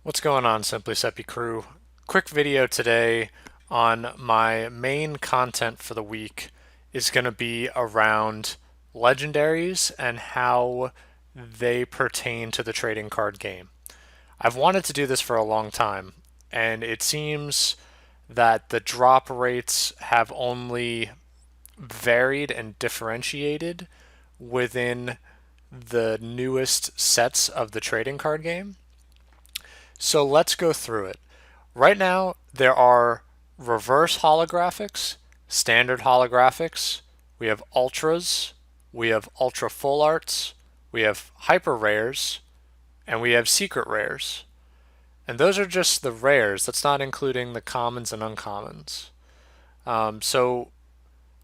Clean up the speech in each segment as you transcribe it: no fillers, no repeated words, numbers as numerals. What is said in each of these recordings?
What's going on, SimplySepe Crew? Quick video today on my main content for the week is going to be around legendaries and how they pertain to the trading card game. I've wanted to do this for a long time, and it seems that the drop rates have only varied and differentiated within the newest sets of the trading card game. So let's go through it. Right now, there are reverse holographics, standard holographics, we have ultras, we have ultra full arts, we have hyper rares, and we have secret rares. And those are just the rares. That's not including the commons and uncommons. So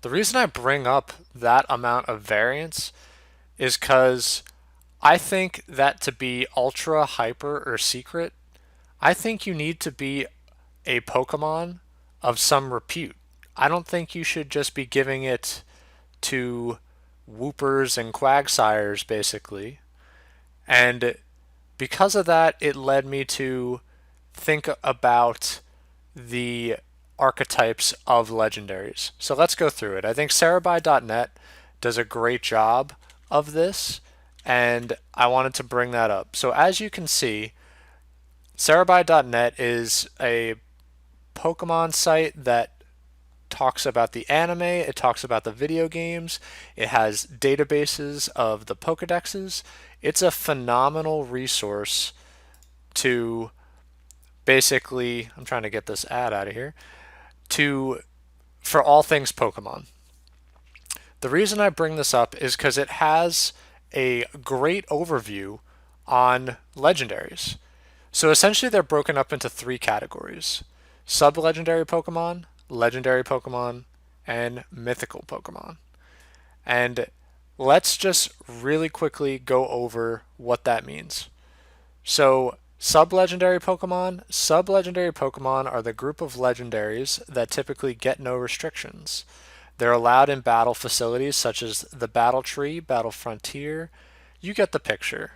the reason I bring up that amount of variance is because I think that to be ultra, hyper, or secret, I think you need to be a Pokemon of some repute. I don't think you should just be giving it to Whoopers and Quagsires, basically. And because of that, it led me to think about the archetypes of legendaries. So let's go through it. I think Cerebi.net does a great job of this, and I wanted to bring that up. So as you can see, Cerebi.net is a Pokemon site that talks about the anime, it talks about the video games, it has databases of the Pokedexes. It's a phenomenal resource to basically, I'm trying to get this ad out of here, to for all things Pokemon. The reason I bring this up is because it has a great overview on legendaries. So essentially, they're broken up into three categories: sub-legendary Pokemon, legendary Pokemon, and mythical Pokemon. And let's just really quickly go over what that means. So, sub-legendary Pokemon are the group of legendaries that typically get no restrictions. They're allowed in battle facilities such as the Battle Tree, Battle Frontier. You get the picture.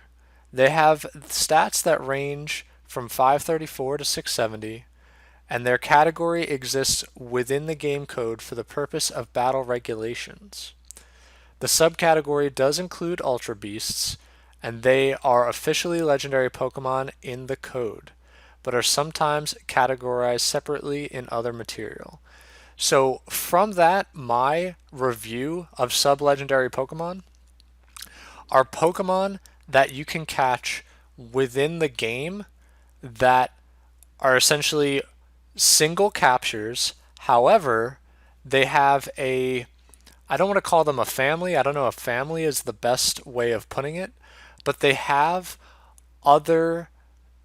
They have stats that range from 534 to 670, and their category exists within the game code for the purpose of battle regulations. The subcategory does include Ultra Beasts, and they are officially legendary Pokemon in the code, but are sometimes categorized separately in other material. So, from that, my review of sub-legendary Pokemon are Pokemon that you can catch within the game that are essentially single captures. However, they have a, I don't want to call them a family. I don't know if family is the best way of putting it, but they have other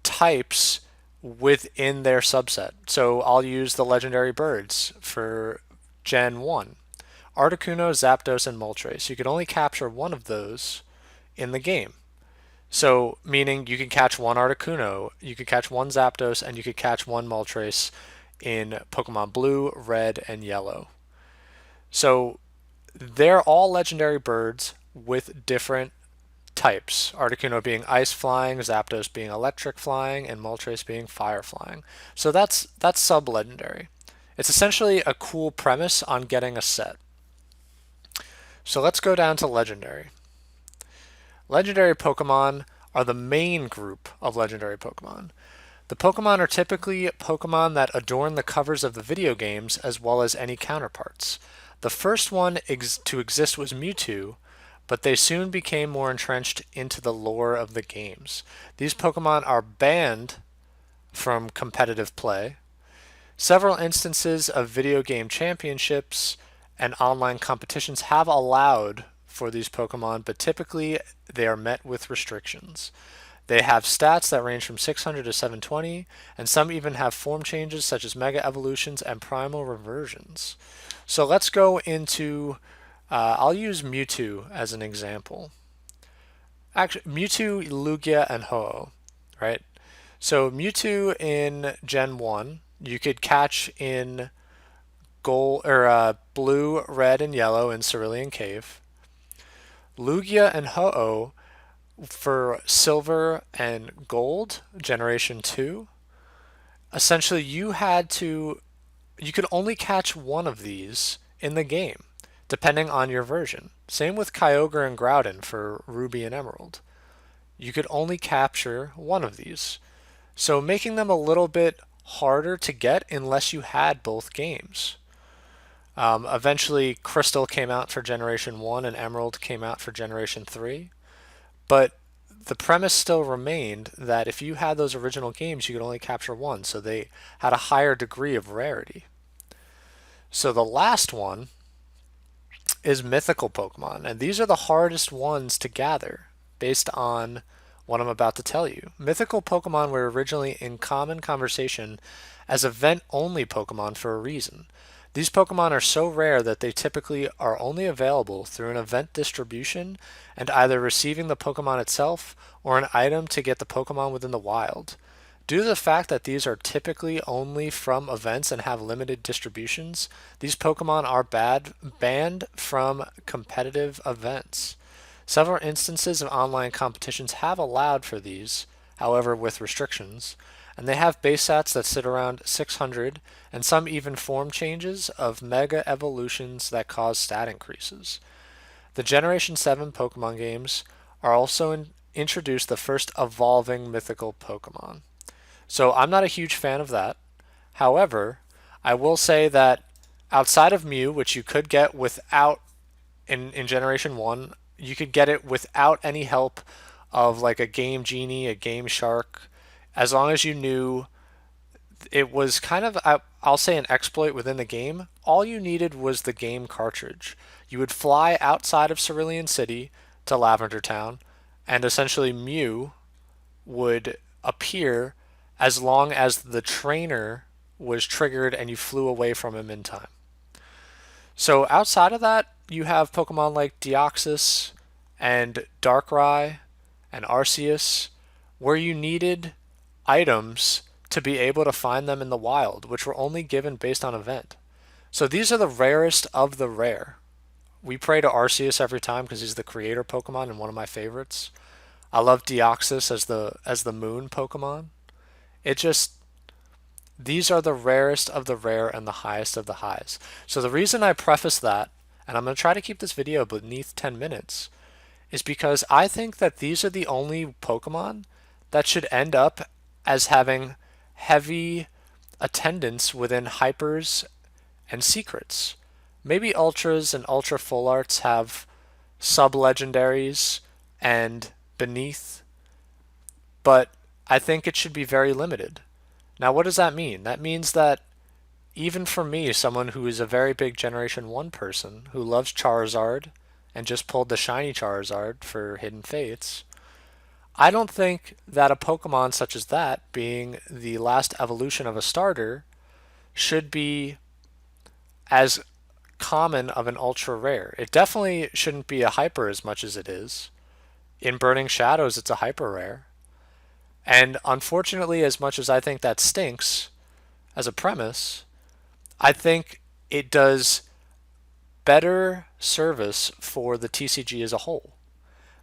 types within their subset. So I'll use the legendary birds for Gen 1. Articuno, Zapdos, and Moltres. You can only capture one of those in the game. So, meaning you can catch one Articuno, you could catch one Zapdos, and you could catch one Moltres in Pokemon Blue, Red, and Yellow. So, they're all legendary birds with different types. Articuno being ice flying, Zapdos being electric flying, and Moltres being fire flying. So that's sub-legendary. It's essentially a cool premise on getting a set. So let's go down to legendary. Legendary Pokemon are the main group of legendary Pokemon. The Pokemon are typically Pokemon that adorn the covers of the video games as well as any counterparts. The first one to exist was Mewtwo, but they soon became more entrenched into the lore of the games. These Pokemon are banned from competitive play. Several instances of video game championships and online competitions have allowed for these Pokemon, but typically they are met with restrictions. They have stats that range from 600 to 720, and some even have form changes such as Mega Evolutions and Primal Reversions. So let's go into, I'll use Mewtwo as an example. Actually, Mewtwo, Lugia, and Ho-Oh, right? So Mewtwo in Gen 1, you could catch in gold or blue, red, and yellow in Cerulean Cave. Lugia and Ho-Oh For silver and gold, generation 2, essentially you could only catch one of these in the game, depending on your version. Same with Kyogre and Groudon for Ruby and Emerald. You could only capture one of these. So making them a little bit harder to get unless you had both games. Eventually, Crystal came out for Generation 1 and Emerald came out for Generation 3. But the premise still remained that if you had those original games, you could only capture one. So they had a higher degree of rarity. So the last one is Mythical Pokemon. And these are the hardest ones to gather based on what I'm about to tell you. Mythical Pokemon were originally in common conversation as event-only Pokemon for a reason. These Pokemon are so rare that they typically are only available through an event distribution and either receiving the Pokemon itself or an item to get the Pokemon within the wild. Due to the fact that these are typically only from events and have limited distributions, these Pokemon are banned from competitive events. Several instances of online competitions have allowed for these, however with restrictions, and they have base stats that sit around 600 and some even form changes of mega evolutions that cause stat increases. The Generation 7 Pokemon games are also introduced the first evolving mythical Pokemon. So I'm not a huge fan of that. However, I will say that outside of Mew, which you could get without in Generation 1, you could get it without any help of like a Game Genie, a Game Shark, as long as you knew it was kind of, I'll say, an exploit within the game. All you needed was the game cartridge. You would fly outside of Cerulean City to Lavender Town, and essentially Mew would appear as long as the trainer was triggered and you flew away from him in time. So outside of that, you have Pokemon like Deoxys and Darkrai and Arceus, where you needed items to be able to find them in the wild, which were only given based on event. So these are the rarest of the rare. We pray to Arceus every time because he's the creator Pokemon and one of my favorites. I love Deoxys as the moon Pokemon. It just, these are the rarest of the rare and the highest of the highs. So the reason I preface that, and I'm going to try to keep this video beneath 10 minutes, is because I think that these are the only Pokemon that should end up as having heavy attendance within hypers and secrets. Maybe ultras and ultra full arts have sub-legendaries and beneath, but I think it should be very limited. Now, what does that mean? That means that even for me, someone who is a very big Generation 1 person who loves Charizard and just pulled the shiny Charizard for Hidden Fates, I don't think that a Pokemon such as that, being the last evolution of a starter, should be as common of an ultra rare. It definitely shouldn't be a hyper as much as it is. In Burning Shadows, it's a hyper rare. And unfortunately, as much as I think that stinks as a premise, I think it does better service for the TCG as a whole.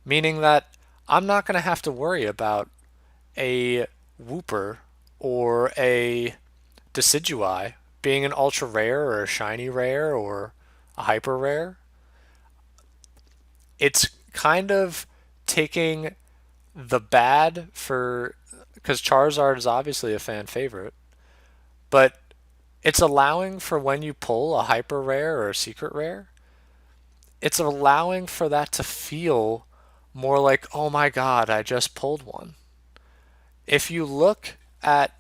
Meaning that I'm not going to have to worry about a Wooper or a Decidueye being an ultra rare or a shiny rare or a hyper rare. It's kind of taking the bad for, because Charizard is obviously a fan favorite, but it's allowing for when you pull a hyper rare or a secret rare, it's allowing for that to feel more like, oh my god, I just pulled one. If you look at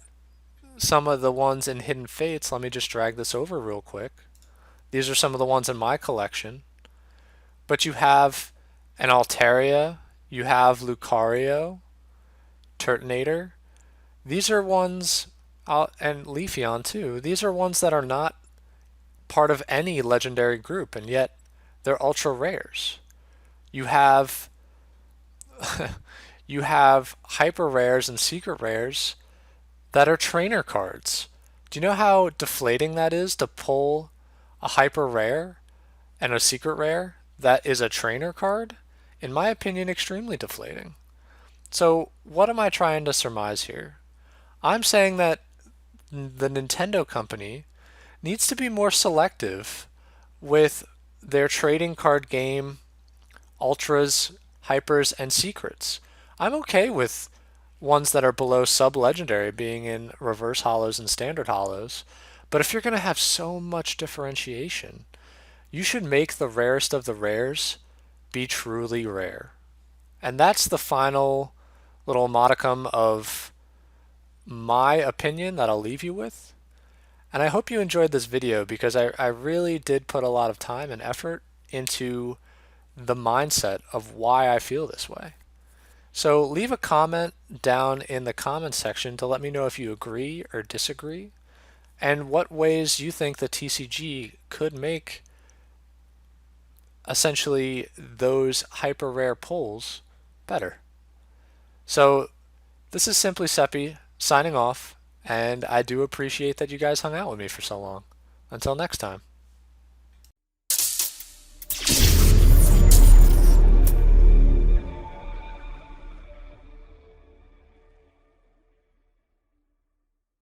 some of the ones in Hidden Fates, let me just drag this over real quick. These are some of the ones in my collection. But you have an Altaria, you have Lucario, Turtonator. These are ones, and Leafeon too, these are ones that are not part of any legendary group, and yet they're ultra rares. You have you have hyper rares and secret rares that are trainer cards. Do you know how deflating that is to pull a hyper rare and a secret rare that is a trainer card? In my opinion, extremely deflating. So, what am I trying to surmise here? I'm saying that the Nintendo company needs to be more selective with their trading card game ultras, hypers, and secrets. I'm okay with ones that are below sub legendary being in reverse hollows and standard hollows, but if you're going to have so much differentiation, you should make the rarest of the rares be truly rare. And that's the final little modicum of my opinion that I'll leave you with. And I hope you enjoyed this video because I really did put a lot of time and effort into the mindset of why I feel this way. So leave a comment down in the comment section to let me know if you agree or disagree and what ways you think the TCG could make essentially those hyper rare pulls better. So this is SimplySepe signing off, and I do appreciate that you guys hung out with me for so long. Until next time.